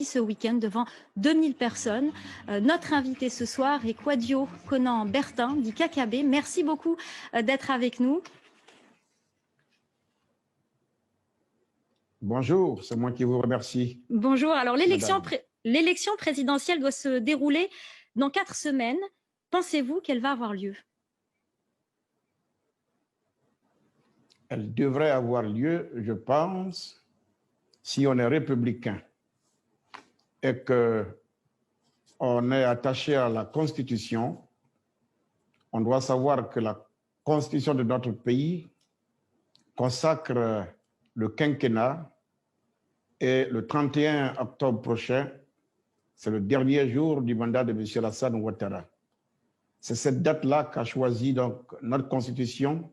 ce week-end devant 2000 personnes. Notre invité ce soir est Kouadio Konan Bertin, dit Kakabé. Merci beaucoup d'être avec nous. Bonjour, c'est moi qui vous remercie. Bonjour, alors l'élection présidentielle doit se dérouler dans 4 semaines. Pensez-vous qu'elle va avoir lieu? Elle devrait avoir lieu, je pense, si on est républicain et qu'on est attaché à la Constitution. On doit savoir que la Constitution de notre pays consacre le quinquennat et le 31 octobre prochain, c'est le dernier jour du mandat de M. Alassane Ouattara. C'est cette date-là qu'a choisi donc notre Constitution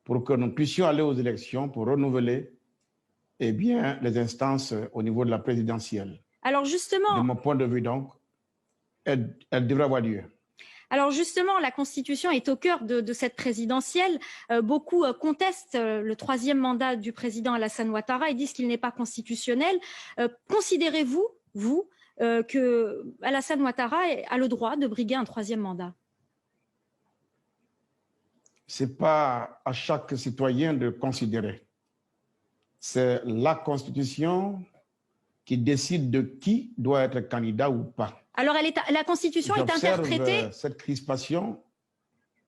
pour que nous puissions aller aux élections pour renouveler les instances au niveau de la présidentielle. Alors justement, de mon point de vue donc, elle devrait avoir lieu. Alors justement, la Constitution est au cœur de cette présidentielle. Beaucoup contestent le 3e mandat du président Alassane Ouattara et disent qu'il n'est pas constitutionnel. Considérez-vous, que Alassane Ouattara a le droit de briguer un 3e mandat? Ce n'est pas à chaque citoyen de considérer. C'est la Constitution qui décide de qui doit être candidat ou pas. Alors, la Constitution est interprétée... cette crispation.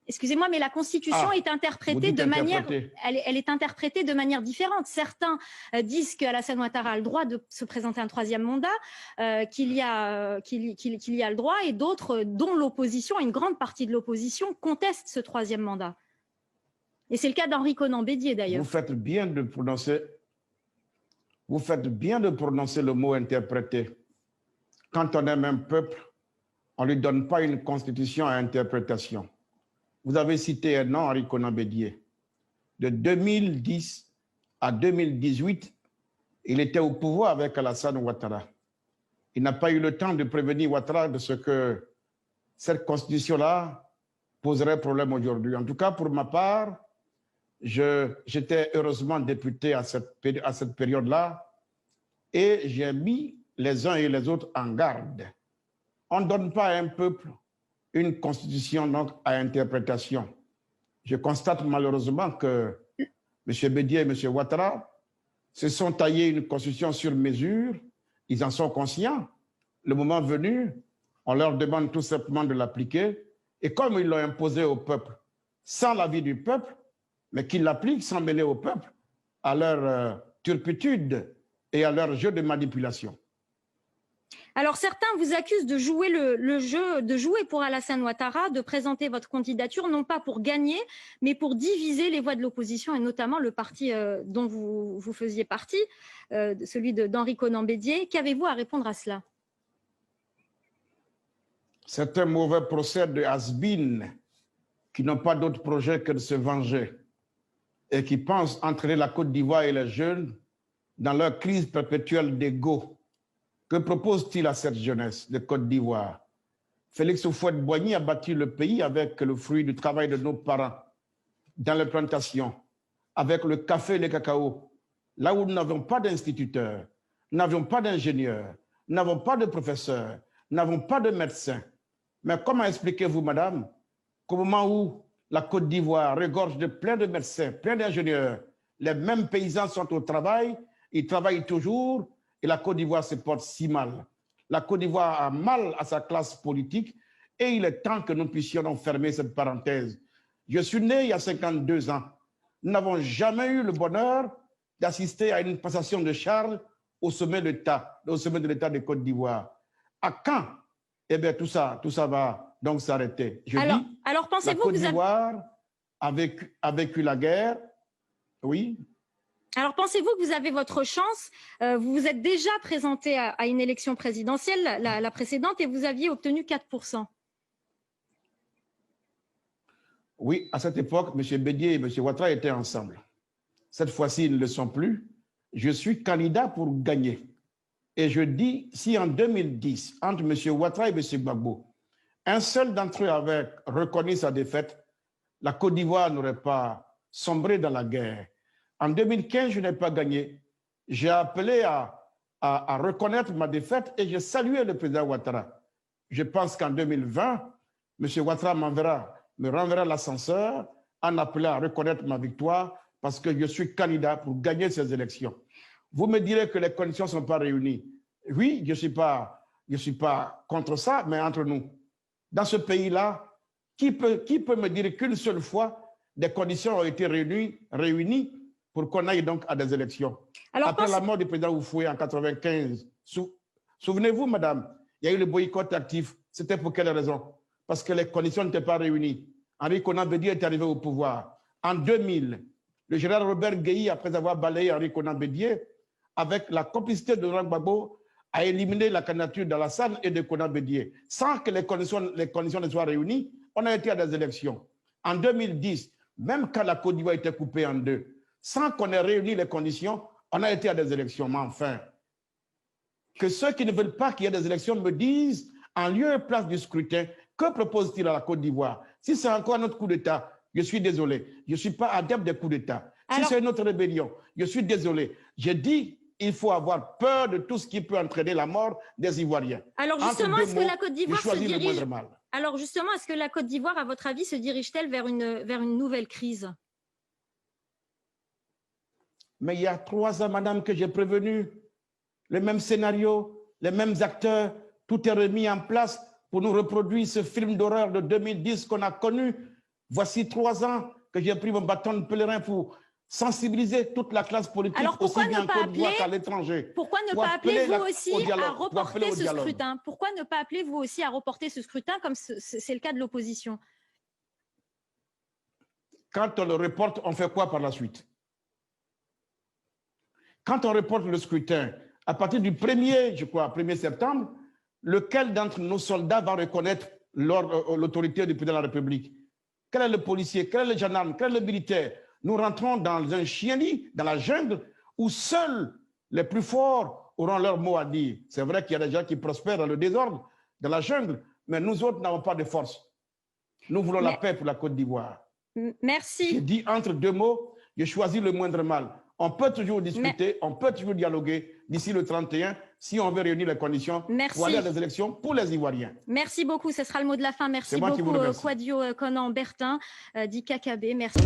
Excusez-moi, mais la Constitution est interprétée de manière... Elle est interprétée de manière différente. Certains disent qu'Alassane Ouattara a le droit de se présenter un 3e mandat, qu'il y a le droit, et d'autres, dont l'opposition, une grande partie de l'opposition, contestent ce 3e mandat. Et c'est le cas d'Henri Konan Bédié, d'ailleurs. Vous faites bien de prononcer le mot interprété. Quand on aime un peuple, on ne lui donne pas une constitution à interprétation. Vous avez cité un nom, Henri Konan Bédié. De 2010 à 2018, il était au pouvoir avec Alassane Ouattara. Il n'a pas eu le temps de prévenir Ouattara de ce que cette constitution-là poserait problème aujourd'hui. En tout cas, pour ma part, j'étais heureusement député à cette période-là et j'ai mis les uns et les autres en garde. On ne donne pas à un peuple une constitution donc à interprétation. Je constate malheureusement que M. Bédié et M. Ouattara se sont taillés une constitution sur mesure. Ils en sont conscients. Le moment venu, on leur demande tout simplement de l'appliquer. Et comme ils l'ont imposé au peuple, sans l'avis du peuple, mais qu'ils l'appliquent sans mêler au peuple à leur turpitude et à leur jeu de manipulation. Alors certains vous accusent de jouer le jeu, de jouer pour Alassane Ouattara, de présenter votre candidature non pas pour gagner, mais pour diviser les voix de l'opposition et notamment le parti dont vous faisiez partie, celui d'Henri Konan Bédié. Qu'avez-vous à répondre à cela? C'est un mauvais procès de has-been qui n'ont pas d'autre projet que de se venger et qui pensent entraîner la Côte d'Ivoire et les jeunes dans leur crise perpétuelle d'ego. Que propose-t-il à cette jeunesse de Côte d'Ivoire? Félix Houphouët-Boigny a bâti le pays avec le fruit du travail de nos parents dans les plantations, avec le café et le cacao, là où nous n'avons pas d'instituteurs, n'avions pas d'ingénieurs, n'avons pas de professeurs, n'avons pas de médecins. Mais comment expliquez-vous, madame, qu'au moment où la Côte d'Ivoire regorge de plein de médecins, plein d'ingénieurs, les mêmes paysans sont au travail, ils travaillent toujours, et la Côte d'Ivoire se porte si mal. La Côte d'Ivoire a mal à sa classe politique et il est temps que nous puissions fermer cette parenthèse. Je suis né il y a 52 ans. Nous n'avons jamais eu le bonheur d'assister à une passation de charges au sommet de l'État de Côte d'Ivoire. À quand? Eh bien, tout ça va donc s'arrêter. Alors pensez-vous que la Côte d'Ivoire a vécu la guerre, oui. Alors, pensez-vous que vous avez votre chance? Vous vous êtes déjà présenté à une élection présidentielle, la précédente, et vous aviez obtenu 4%. Oui, à cette époque, M. Bédié et M. Ouattara étaient ensemble. Cette fois-ci, ils ne le sont plus. Je suis candidat pour gagner. Et je dis, si en 2010, entre M. Ouattara et M. Gbagbo, un seul d'entre eux avait reconnu sa défaite, la Côte d'Ivoire n'aurait pas sombré dans la guerre. En 2015, je n'ai pas gagné. J'ai appelé à à reconnaître ma défaite et j'ai salué le président Ouattara. Je pense qu'en 2020, M. Ouattara me renverra l'ascenseur en appelant à reconnaître ma victoire parce que je suis candidat pour gagner ces élections. Vous me direz que les conditions ne sont pas réunies. Oui, je ne suis pas contre ça, mais entre nous, dans ce pays-là, qui peut me dire qu'une seule fois, des conditions ont été réunies pour qu'on aille donc à des élections? Alors, après la mort du président Oufoué en 1995, souvenez-vous, madame, il y a eu le boycott actif. C'était pour quelle raison? Parce que les conditions n'étaient pas réunies. Henri Konan Bédié est arrivé au pouvoir. En 2000, le général Robert Guéhi, après avoir balayé Henri Konan Bédié, avec la complicité de Laurent Gbagbo, a éliminé la candidature d'Alassane et de Konan Bédié. Sans que les conditions ne soient réunies, on a été à des élections. En 2010, même quand la Côte d'Ivoire était coupée en deux, sans qu'on ait réuni les conditions, on a été à des élections. Mais enfin, que ceux qui ne veulent pas qu'il y ait des élections me disent, en lieu et place du scrutin, que propose-t-il à la Côte d'Ivoire? Si c'est encore un autre coup d'État, je suis désolé. Je ne suis pas adepte des coups d'État. Si c'est une autre rébellion, je suis désolé. J'ai dit, il faut avoir peur de tout ce qui peut entraîner la mort des Ivoiriens. Alors justement, est-ce que la Côte d'Ivoire se dirige... Alors justement, est-ce que la Côte d'Ivoire, à votre avis, se dirige-t-elle vers une nouvelle crise? Mais il y a 3 ans, madame, que j'ai prévenu. Le même scénario, les mêmes acteurs, tout est remis en place pour nous reproduire ce film d'horreur de 2010 qu'on a connu. Voici 3 ans que j'ai pris mon bâton de pèlerin pour sensibiliser toute la classe politique, aussi bien en Côte d'Ivoire qu'à l'étranger. Pourquoi ne pas appeler vous aussi à reporter ce scrutin? Pourquoi ne pas appeler vous aussi à reporter ce scrutin comme c'est le cas de l'opposition? Quand on le reporte, on fait quoi par la suite? Quand on reporte le scrutin, à partir du 1er septembre, lequel d'entre nos soldats va reconnaître l'autorité du président de la République? Quel est le policier? Quel est le gendarme? Quel est le militaire? Nous rentrons dans un chien-lit, dans la jungle, où seuls les plus forts auront leur mot à dire. C'est vrai qu'il y a des gens qui prospèrent dans le désordre, dans la jungle, mais nous autres n'avons pas de force. Nous voulons la paix pour la Côte d'Ivoire. Merci. J'ai dit entre 2 mots, j'ai choisi le moindre mal. On peut toujours discuter, on peut toujours dialoguer d'ici le 31 si on veut réunir les conditions pour aller à des élections pour les Ivoiriens. Merci beaucoup, ce sera le mot de la fin. Merci beaucoup, Kouadio Konan Bertin, dit KKB. Merci.